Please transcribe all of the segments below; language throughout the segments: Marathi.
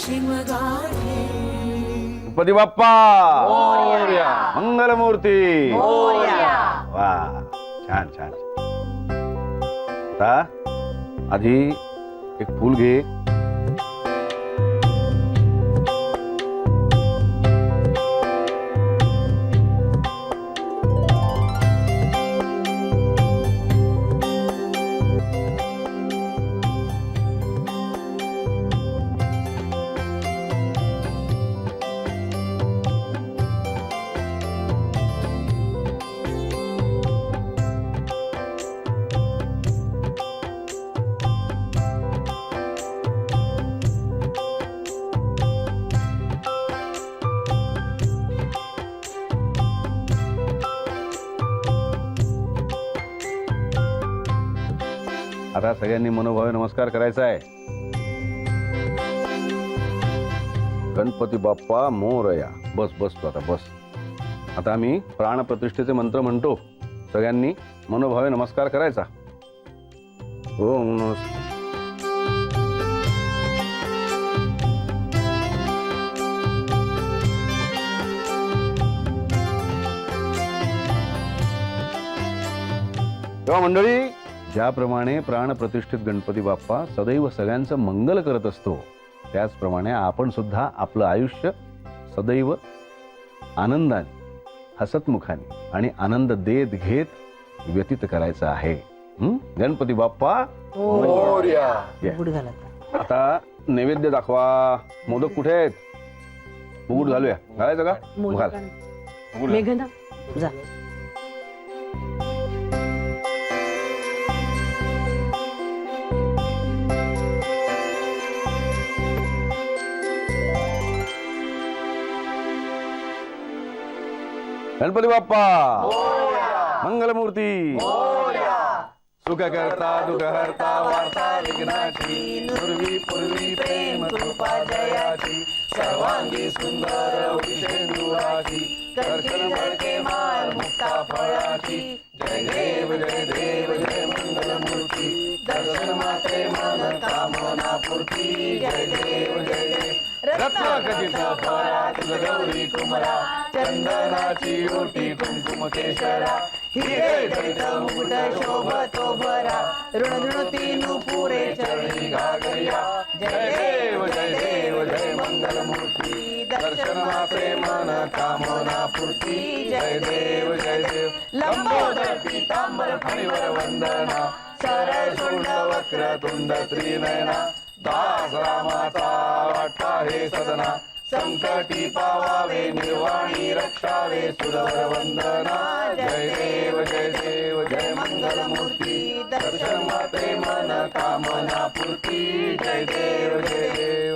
शिवगाठे गणपती बाप्पा मोरया. मंगलमूर्ती मोरया. वा छान छान. आता आधी एक फूल घे. आता सगळ्यांनी मनोभावे नमस्कार करायचा आहे. गणपती बाप्पा मोरया. बस बस तू आता बस. आता आम्ही प्राणप्रतिष्ठेचे मंत्र म्हणतो. सगळ्यांनी मनोभावे नमस्कार करायचा. ओम नमः तेव्हा मंडळी, ज्याप्रमाणे प्राणप्रतिष्ठित गणपती बाप्पा सदैव सगळ्यांचं मंगल करत असतो, त्याचप्रमाणे आपण सुद्धा आपलं आयुष्य सदैव आनंदाने, हसतमुखाने आणि आनंद देत घेत व्यतीत करायचं आहे. गणपती बाप्पा मोरया. या. आता नैवेद्य दाखवा. मोदक कुठे आहेत? मुकुट घालूया. घालायचं का? घाल. मुकुट घाल. मेघना जा. गणपती बाप्पा मंगलमूर्ती सुख करता दुःख हरता वार्ता विघ्नाची पूर्वी पूर्वी प्रेम कृपा जयाची सर्वांगी सुंदर विषेंदुराची दर्शन मडके मार मुक्ता फळाची जय देव जय मंगलमूर्ती दर्शन मात्रे मन कामना पूर्ती जय देव रत्नाखचित फळात गौरी कुमरा चंदनाची ओटी कुंकुम केशरा हिरे जडित मुकुट शोभतो भरा ऋणधृती नुपुरे चरणी घागरिया जय देव जय मंगलमूर्ती दर्शन मात्रे मन कामना पूर्ती जय देव लंबोदर पीतांबर फणीवर वंदना सरळ शूळ वक्र तुंड त्रिनयना दास रामाचा वाटता हे सदना संकटी पावावे निर्वाणी रक्षावे सुरवर वंदना जय देव जय मंगलमूर्ती दर्शन मात्रे मन कामना पूर्ती जय देव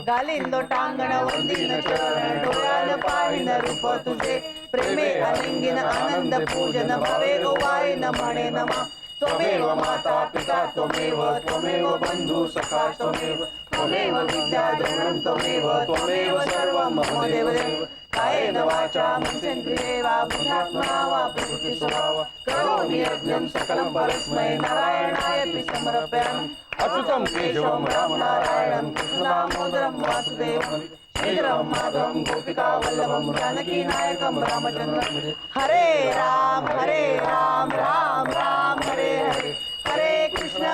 गालिंदो टांगण वंदीन चरण डोळ्यान पाहिन रूप तुझे प्रेमे अलिंगिन आनंद पूजन भवे गोवायन म्हणे नमा त्वमेव माता पिता त्वमेव बंधू सखा त्वमेव विद्या द्रोणं त्वमेव सर्वं मम देवदेव कायेन वाचा मनसेन्द्रिये वा बुद्ध्यात्मना वा प्रकृति स्वभाव करोमि यज्ञं सकलं परस्मै नारायणाय समर्पयामि अच्युतं केशवं रामनारायणं कृष्णदामोदरं वासुदेवं श्रीराम माधवं गोपिका वल्लभं जानकी नायकं रामचन्द्रं हरे राम राम राम हरे हरे हरे कृष्ण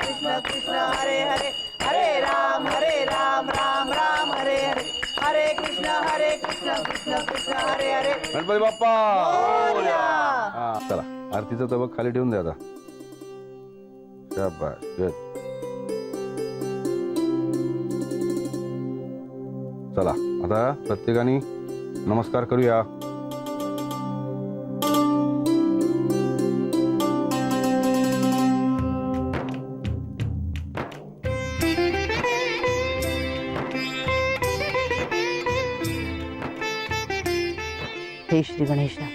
कृष्ण कृष्ण हरे हरे हरे राम राम राम हरे हरे हरे कृष्ण कृष्ण कृष्ण हरे हरे. गणपती बाप्पा चला आरतीचा तबक खाली ठेवून द्या आता. शाबास गुड. चला आता प्रत्येकाने नमस्कार करूया. हे श्री गणेशा,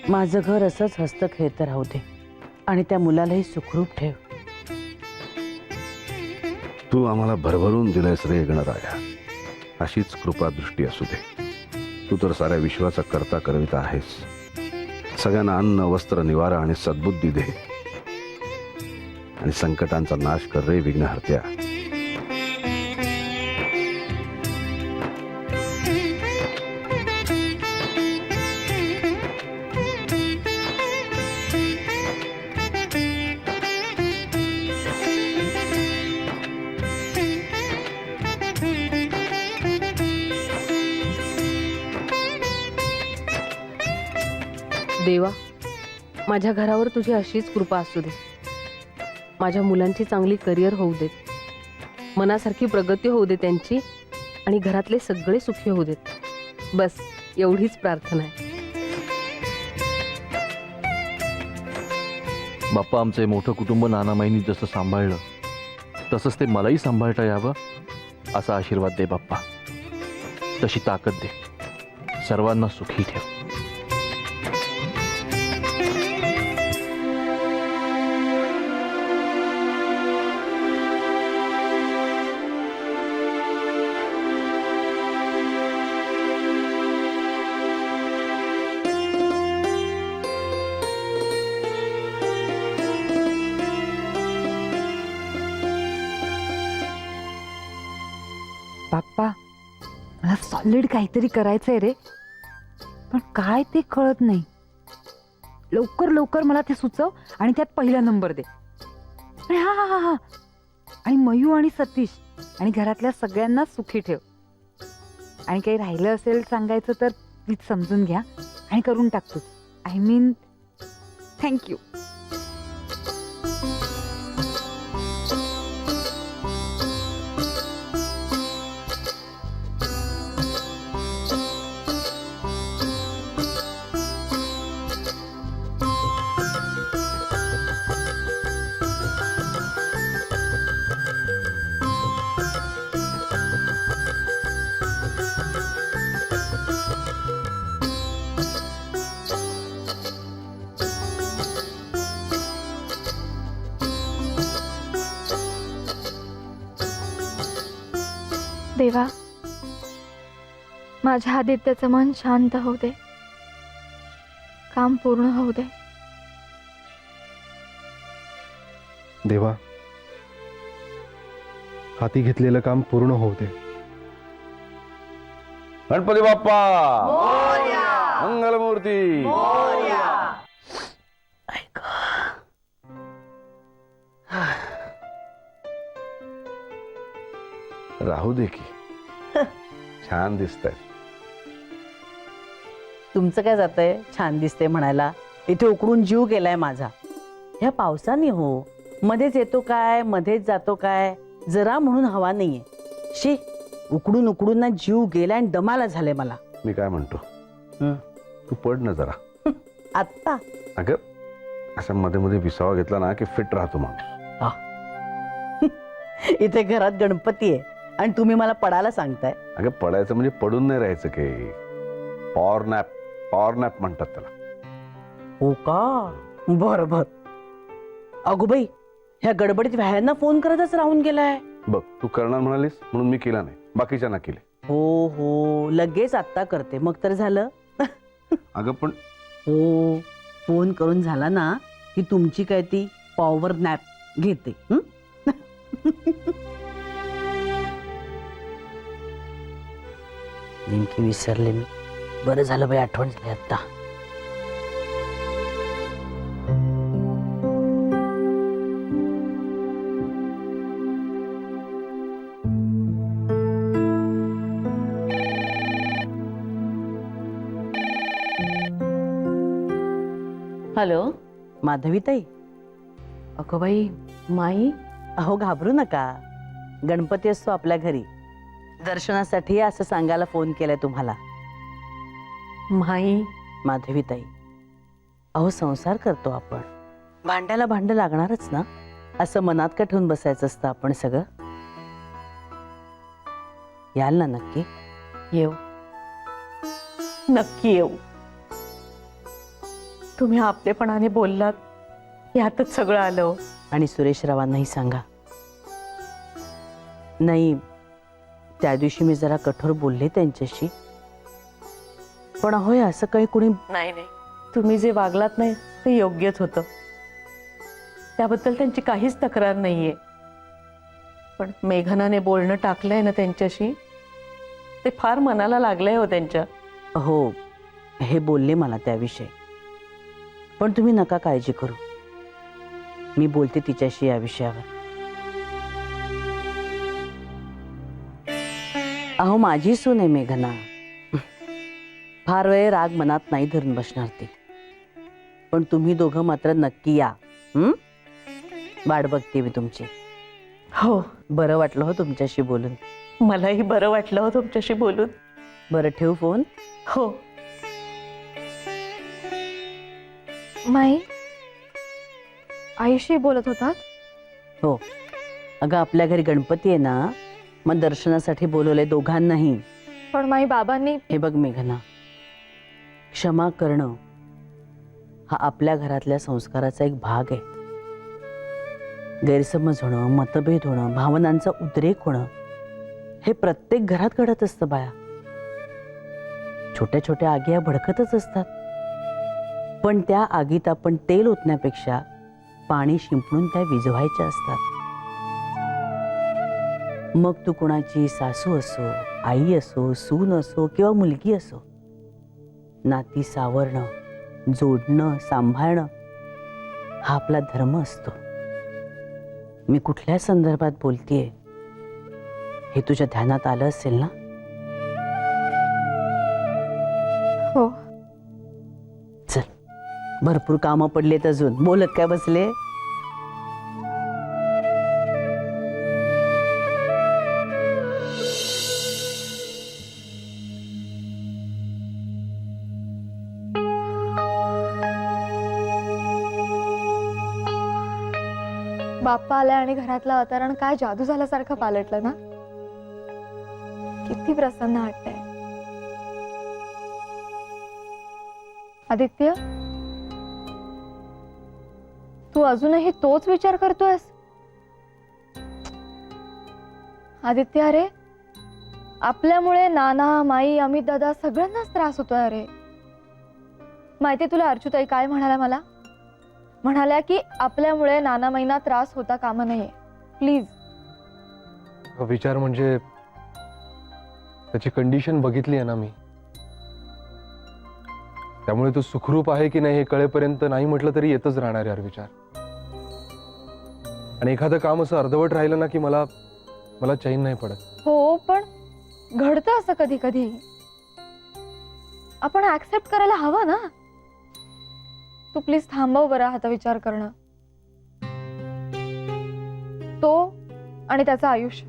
माझं घर असंच हस्त खेळतं राहू दे आणि त्या मुलालाही सुखरूप ठेव. तू आम्हाला भरभरून दिलंयस रे गणराया. अशीच कृपा दृष्टी असू दे. तू तर साऱ्या विश्वाचा करता करविता आहेस. सगळ्यांना अन्न वस्त्र निवारा आणि सद्बुद्धी दे आणि संकटांचा नाश कर रे विघ्नहर्त्या. देवा, माझ्या घरावर तुझी अशीच कृपा असू दे. माझ्या मुलांची चांगली करिअर होऊ देत, मनासारखी प्रगती होऊ दे त्यांची, आणि घरातले सगळे सुखी होऊ देत. बस एवढीच प्रार्थना आहे. बाप्पा, आमचे मोठं कुटुंब नानामाईंनी जसं सांभाळलं तसंच ते मलाही सांभाळता यावं असा आशीर्वाद दे बाप्पा. तशी ताकद दे. सर्वांना सुखी ठेव. बाप्पा, मला सॉलिड काहीतरी करायचंय रे, पण काय ते कळत नाही. लवकर लवकर मला ते सुचव आणि त्यात पहिला नंबर दे. आणि हा हा हा हा आणि मयू आणि सतीश आणि घरातल्या सगळ्यांना सुखी ठेव. आणि काही राहिलं असेल सांगायचं तर प्लीज समजून घ्या आणि करून टाकतो. I mean thank you. देवा, माझ्या आदित्याचं मन शांत होऊ दे, काम पूर्ण होऊ दे. देवा, हाती घेतलेलं काम पूर्ण होऊ दे. गणपती बाप्पा मंगलमूर्ती. राहू दे की, छान दिसतंय. तुमचं काय जातंय छान दिसते म्हणायला? इथे उकडून जीव गेलाय माझा. ह्या पावसाने हो, मध्येच येतो काय मध्येच जातो काय, जरा म्हणून हवा नाहीये. शी, उकडून उकडून ना जीव गेलाय आणि दमाला झाले मला. मी काय म्हणतो, तू पड ना जरा. आत्ता अगं, असं मध्ये मध्ये विसावा घेतला ना की फिट राहतो माणूस. इथे घरात गणपती आहे आणि तुम्ही मला पडायला सांगताय? अगं, पडायचं म्हणजे पडून नाही राहायचं काही. पॉवर नॅप म्हणतात त्याला. हो का? बर बर. अगो बाई, ह्या गडबडीत व्यायांना फोन करतच राहून गेलाय. बघ, तू करणार म्हणालीस म्हणून मी केला नाही, बाकीच्यांना केले. हो हो, लगेच आत्ता करते, मग तर झालं. अगं पण हो, फोन करून झाला ना की तुमची काय ती पॉवर नॅप घेते. नेमकी विसरले मी. बरं झालं बाई, आठवण झाली आता. हॅलो, माधवीताई. अगं बाई, माई. अहो, घाबरू नका. गणपती असतो आपल्या घरी, दर्शनासाठी असं सांगायला फोन केलाय तुम्हाला. माई. माधवीताई, अहो संसार करतो आपण, भांड्याला भांड लागणारच ना. असं मनात का ठेवून बसायचं असतं आपण सगळं. याल ना नक्की? येऊ, नक्की येऊ. तुम्ही आपलेपणाने बोललात, यातच सगळं आलं. आणि सुरेश रावांनाही सांगा. नाही, त्या दिवशी मी जरा कठोर बोलले त्यांच्याशी, पण अहो असं काही कुणी. नाही नाही, तुम्ही जे वागलात नाही ते योग्यच होतं. त्याबद्दल त्यांची काहीच तक्रार नाहीये. पण मेघनाने बोलणं टाकलंय ना त्यांच्याशी, ते फार मनाला लागलंय हो त्यांच्या. हो, हे बोलले मला त्याविषयी. पण तुम्ही नका काळजी करू, मी बोलते तिच्याशी या विषयावर. अहो, माझी सून आहे मेघना. फार वेळ राग मनात नाही धरून बसणार ती. पण तुम्ही दोघं मात्र नक्की या. वाट बघते मी तुमची. हो, बरं वाटलं हो तुमच्याशी बोलून. मलाही बरं वाटलं हो तुमच्याशी बोलून. बरं ठेवू फोन. हो. माई, आईशी बोलत होतात? हो, अगं आपल्या घरी गणपती आहे ना, मग दर्शनासाठी बोलवलंय दोघांनाही. पण माई, बाबांनी हे बघ मेघना, क्षमा करणं हा आपल्या घरातल्या संस्काराचा एक भाग आहे. गैरसमज होणं, मतभेद होणं, भावनांचा उद्रेक होणं हे प्रत्येक घरात घडत असतं बाया. छोट्या छोट्या आगी या भडकतच असतात, पण त्या आगीत आपण तेल ओतण्यापेक्षा पाणी शिंपडून त्या विझवायच्या असतात. मग तू कोणाची सासू असो, आई असो, सून असो किंवा मुलगी असो, नाती सावरणं, जोडणं, सांभाळणं हा आपला धर्म असतो. मी कुठल्या संदर्भात बोलतेय हे तुझ्या ध्यानात आलं असेल ना? हो. चल, भरपूर कामं पडलेत अजून. बोलत काय बसले? बाप्पा आलाय आणि घरातलं वातावरण काय जादू झाल्यासारखं पालटलं ना. किती प्रसन्न वाटतंय. आदित्य, तू अजूनही तोच विचार करतोयस? आदित्य, अरे आपल्यामुळे नाना, माई, अमित दादा सगळ्यांनाच त्रास होतोय. अरे माहिती तुला अर्चुताई काय म्हणाल्या मला? म्हणाल्या की आपल्यामुळे नाना माईंना त्रास होता कामा नये. प्लीज. विचार म्हणजे त्याची कंडिशन बघितली आहे ना मी. त्यामुळे तो सुखरूप आहे की नाही हे कळेपर्यंत नाही म्हटलं तरी येतच राहणार यार विचार. आणि एखादं काम असं अर्धवट राहिलं ना की मला चैन नाही पडत. हो, पण घडतं असं कधी कधी. आपण ऍक्सेप्ट करायला हवं ना. तू प्लीज थांबव बरं आता विचार करणं. तो आणि त्याचं आयुष्य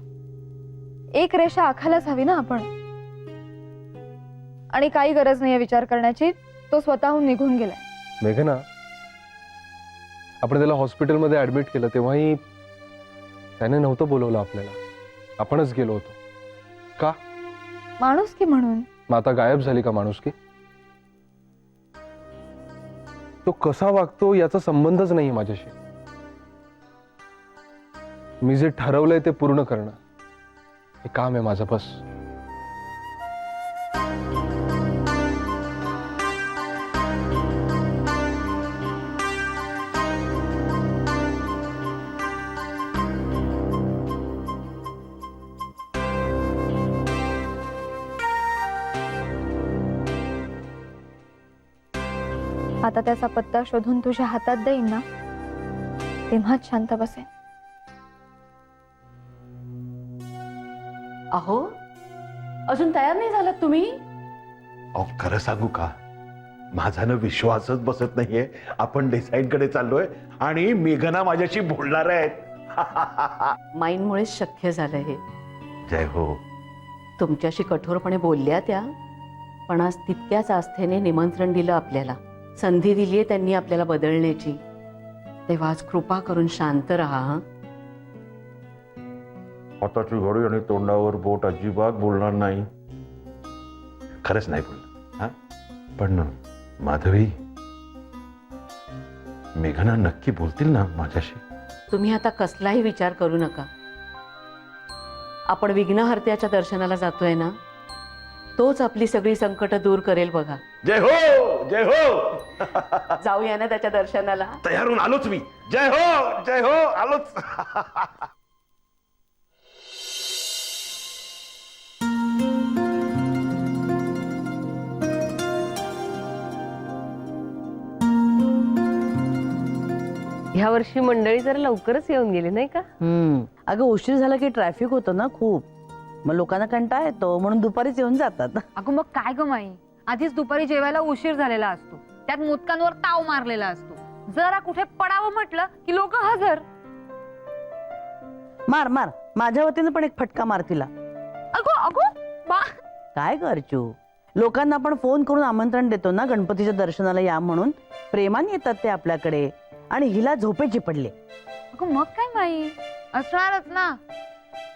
एक रेषा आखायलाच हवी ना आपण. आणि काही गरज नाहीये विचार करण्याची. तो स्वतःहून निघून गेलाय. मेघना, आपण त्याला हॉस्पिटलमध्ये ऍडमिट केलं तेव्हाही त्याने नव्हतं बोलवलं आपल्याला. आपणच गेलो होतो. का? माणुसकी म्हणून. मग आता गायब झाली का माणुसकी? तो कसा वागतो याचा संबंधच नाही माझ्याशी. मी जे ठरवलंय ते पूर्ण करणं हे काम आहे माझं. बस. आता त्याचा पत्ता शोधून तुझ्या हातात देईन ना, तेव्हाच शांत बसेन. अहो, अजून तयार नाही झालात तुम्ही? अहो खरं सांगू का, माझा ना विश्वासच बसत नाहीये. आपण डिसाईडकडे चाललोय आणि मेघना माझ्याशी बोलणार आहेत. माईंमुळे शक्य झालं हे. जय हो. तुमच्याशी कठोरपणे बोलल्या त्या, पण आज तितक्याच आस्थेने निमंत्रण दिलं आपल्याला. संधी दिलीये त्यांनी आपल्याला बदलण्याची. तेव्हा आज कृपा करून शांत राहा. हं? हाताची घडी आणि तोंडावर बोट अजिबात बोलणार नाही. खरंच नाही बोलणार. हा, पण माधवी, मेघना नक्की बोलतील ना माझ्याशी? तुम्ही आता कसलाही विचार करू नका. आपण विघ्नहर्त्याच्या दर्शनाला जातोय ना, तोच आपली सगळी संकट दूर करेल बघा. जय हो, जय हो. जाऊया ना त्याच्या दर्शनाला. तयार होऊन आलोच मी. जय हो, जय हो, आलोच. ह्या वर्षी मंडळी जरा लवकरच येऊन गेली नाही का? अगं उशीर झाला की ट्रॅफिक होतं ना खूप. मग लोकांना कंटाळा येतो म्हणून दुपारीच येऊन जातात. अगं मग काय ग माई, आधीच दुपारी जेवायला उशीर झालेला असतो. त्यात मोदकांवर ताव मारलेला असतो. जरा कुठे पडावं म्हटलं की लोक हजर. मार मार, माझ्या वतीनं पण एक फटका मार तिला. अगो अगो बा. काय करचू, लोकांना आपण फोन करून आमंत्रण देतो ना गणपतीच्या दर्शनाला या म्हणून. प्रेमाने येतात ते आपल्याकडे, आणि हिला झोपेची पडले. अगं मग काय माई असणारच ना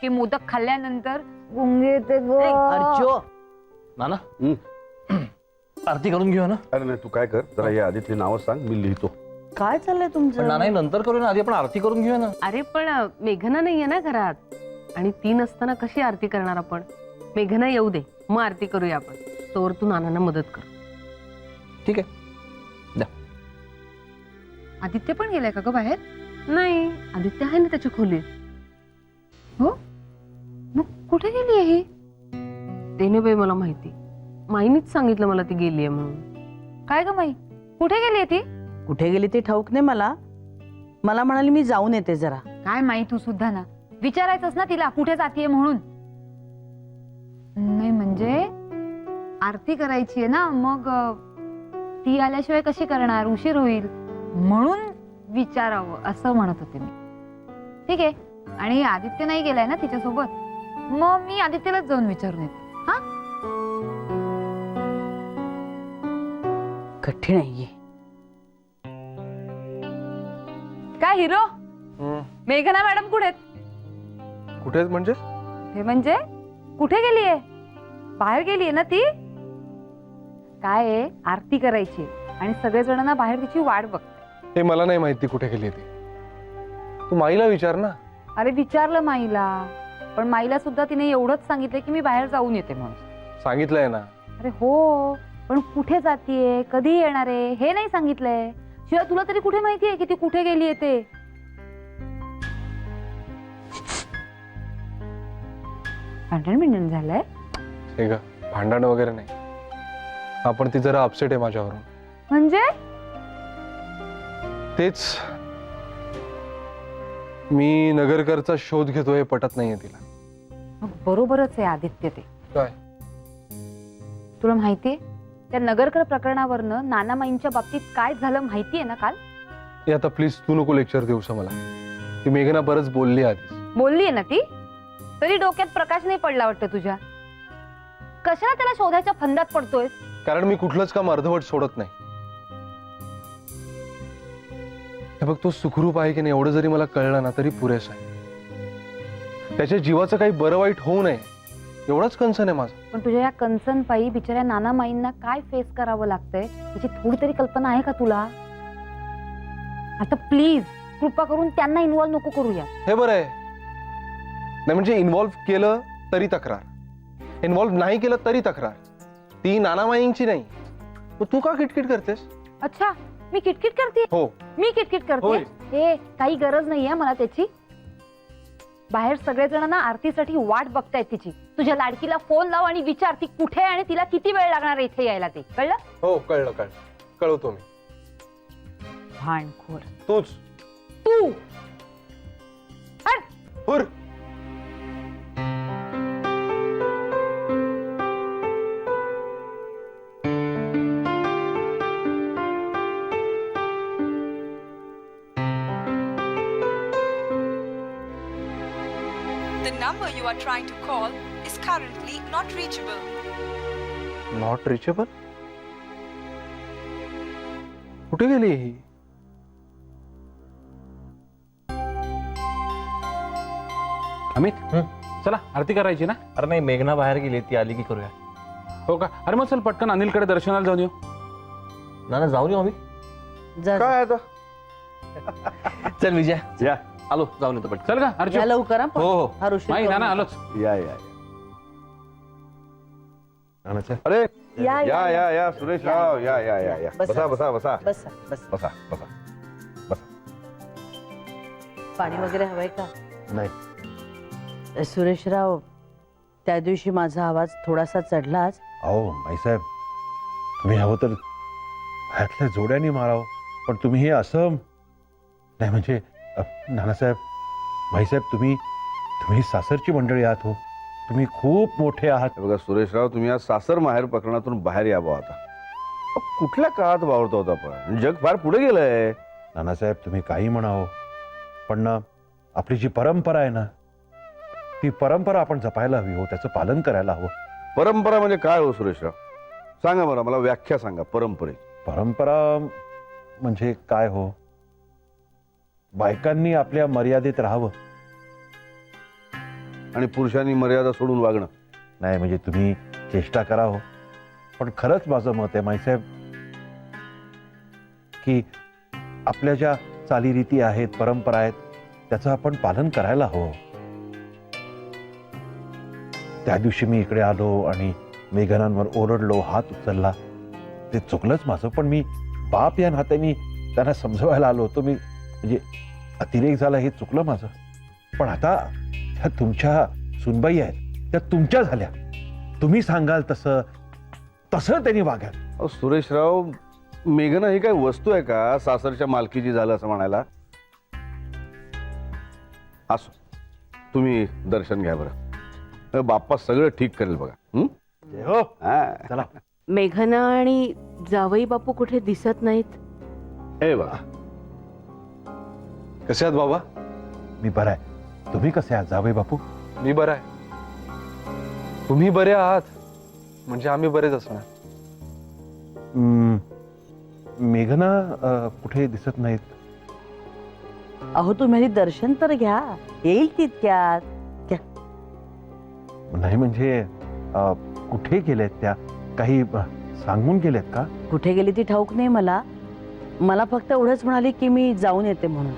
की मोदक खाल्ल्यानंतर गुंगे येते ग. अर्चो, नाना हं. आरती करून घेऊ ना. अरे नाही, तू काय कर, जरा या आधीतली नावं सांग, मी लिहितो. काय चाललंय पण तुमचं? नाना नंतर करू ना, आधी आपण आरती करून घेऊया ना. अरे पण मेघना नाहीये ना घरात, आणि ती नसताना कशी आरती करणार आपण? मेघना येऊ दे, मग आरती करूया आपण. तोवर तू नानांना मदत कर. ठीक आहे. आदित्य पण गेलाय का ग बाहेर? नाही, आदित्य आहे ना त्याच्या खोलीत. हो, मग कुठे गेली आहे ही? ते नाही बाई मला माहिती, माईनीच सांगितलं मला ती गेलीये म्हणून. काय ग माई, कुठे गेली ती? कुठे गेली ते ठाऊक नाही मला. मला म्हणाली मी जाऊन येते जरा. काय माई तू सुद्धा ना, विचारायचंच ना तिला कुठे जातीये म्हणून. नाही म्हणजे आरती करायची आहे ना, मग ती आल्याशिवाय कशी करणार, उशीर होईल म्हणून विचारावं असं म्हणत होते मी. ठीक आहे, आणि आदित्य नाही गेलाय ना तिच्यासोबत, मग मी आदित्यलाच जाऊन विचारून येते. हा, कठीण नाहीये. काय हिरो, मेघना मॅडम कुठे आहेत? कुठे आहेत म्हणजे? हे म्हणजे कुठे गेलीये? बाहेर गेलीये ना ती? काय आहे, आरती करायची आणि सगळेजण ना बाहेर तिची वाट बघतात. हे मला नाही माहिती कुठे गेली ती. तू माईला विचार ना. अरे विचारलं माईला, पण माईला सुद्धा तिने एवढंच सांगितलं की मी बाहेर जाऊन येते म्हणून. सांगितलंय ना. अरे हो, पण कुठे जातीये, कधी येणार आहे हे नाही सांगितलंय. शिवाय तुला तरी कुठे माहितीये की ती कुठे गेलीये ते? भांडण झालंय? हे ग, भांडण वगैरे नाही. आपण ती जरा अपसेट आहे माझ्यावरून. म्हणजे तेच, मी नगरकरचा शोध घेतोय, पटत नाहीये तिला. मग बरोबरच आहे आदित्य ते. काय? तुला माहितीये त्या नगरकर प्रकरणावरनं नानामाईंच्या बाबतीत काय झालं माहितीये ना काल? हे आता प्लीज तू नको लेक्चर देऊस मला. ती मेघना बरंच बोलली आधीच. बोललीये ना ती, तरी डोक्यात प्रकाश नाही पडला वाटतं तुझ्या. कशाला त्याला शोधायच्या फंदात पडतोय? कारण मी कुठलंच काम अर्धवट सोडत नाही. हे बघ, तो सुखरूप आहे की नाही एवढं जरी मला कळलं ना तरी पुरेसं आहे. त्याच्या जीवाचं काही बरं वाईट होऊ नये एवढंच कन्सर्न आहे माझं. पण तुझ्या या कन्सर्न पायी बिचाऱ्या नानामाईंना काय फेस करावं लागतंय याची थोडी तरी कल्पना आहे का तुला? आता प्लीज कृपा करून त्यांना इन्व्हॉल्व नको करूया. हे बरं आहे. नाही म्हणजे इन्व्हॉल्व केलं तरी तक्रार, इन्व्हॉल्व नाही केलं तरी तक्रार. ती नानामाईंची नाही. मग तू का किटकिट करतेस? अच्छा, मी किटकिट करते? हो. मी किटकिट होय. करते? हे काही गरज नाहीये मला त्याची. बाहेर सगळेजण ना आरतीसाठी वाट बघतायत तिची. तुझ्या लाडकीला फोन लाव आणि विचार ती कुठे आहे आणि तिला किती वेळ लागणार आहे इथे यायला, ते कळलं? हो, कळलं कळलं, कळवतो मी. भांडखोर तूच. तू. हुर. The number you are trying to call is currently not reachable. Not reachable? कुठे गेली ही? अमित, चला आरती करायची ना? अरे नाही, मेघना बाहेर गेली, ती आली की करूया. हो का? अरे मग चल पटकन अनिलकडे दर्शनाला जाऊन येऊ. नाना जाऊन येऊ आम्ही. जा काय आता? चल विजय, या आलो, जाऊन येतो पटकन. चल का अर्चू? या लवकर. हो हो. हा ऋषी नाही ना आलोच. या या या. नानाचं? अरे या, या या. या या सुरेश राव, या या या या. बसा. बसा बसा बसा बस बस. बसा बसा बसा. पाणी वगैरे हवंय का? नाही. सुरेशराव, त्या दिवशी माझा आवाज थोडासा चढलाच. अहो माईसाहेब, तुम्ही हवं तर हातल्या जोड्याने मारावं, पण तुम्ही हे असं नाही. म्हणजे नानासाहेब, माईसाहेब, तुम्ही सासरची मंडळी आहात हो. तुम्ही खूप मोठे आहात. हे बघा सुरेशराव, तुम्ही या सासर माहेर प्रकरणातून बाहेर यावं आता. कुठल्या काळात वावरतो होता आपण? जग फार पुढे गेलंय. नानासाहेब तुम्ही काही म्हणावं, पण ना आपली जी परंपरा आहे ना, ती परंपरा आपण जपायला हवी हो, त्याचं पालन करायला हवं. परंपरा म्हणजे काय हो सुरेशराव? सांगा बरं, मला व्याख्या सांगा परंपरे. परंपरा म्हणजे काय हो? बायकांनी आपल्या मर्यादेत राहावं. आणि पुरुषांनी मर्यादा सोडून वागणं. नाही म्हणजे तुम्ही चेष्टा करा हो, पण खरंच माझं मत आहे माईसाहेब की आपल्या ज्या चालीरीती आहेत, परंपरा आहेत, त्याचं आपण पालन करायला हवं. त्या दिवशी मी इकडे आलो आणि मेघनांवर ओरडलो, हात उचलला, ते चुकलंच माझं. पण मी बाप या नात्याने त्यांना समजवायला आलो होतो. मी म्हणजे अतिरेक झाला हे चुकलं माझं. पण आता त्या तुमच्या सुनबाई आहेत, त्या तुमच्या झाल्या. तुम्ही सांगाल तसं तसं त्यांनी वागाल. अहो सुरेशराव, मेघना ही काय वस्तू आहे का सासरच्या मालकीची झालं असं म्हणायला? असो, तुम्ही दर्शन घ्या बरं. बाप्पा सगळं ठीक करेल बघा. हो हा. चला. मेघना आणि जावई बापू कुठे दिसत नाहीत. हे बघा, कसे आहात बाबा? मी बरा आहे. तुम्ही कसे आहात जावई बापू? मी बरा आहे. तुम्ही बरे आहात म्हणजे आम्ही बरेच असणार. मेघना कुठे दिसत नाहीत. अहो तुम्ही आधी दर्शन तर घ्या, येईल तितक्यात. नाही म्हणजे कुठे गेलेत त्या? काही सांगून गेलेत का? कुठे गेली ती ठाऊक नाही मला. मला फक्त एवढंच म्हणाली की मी जाऊन येते म्हणून.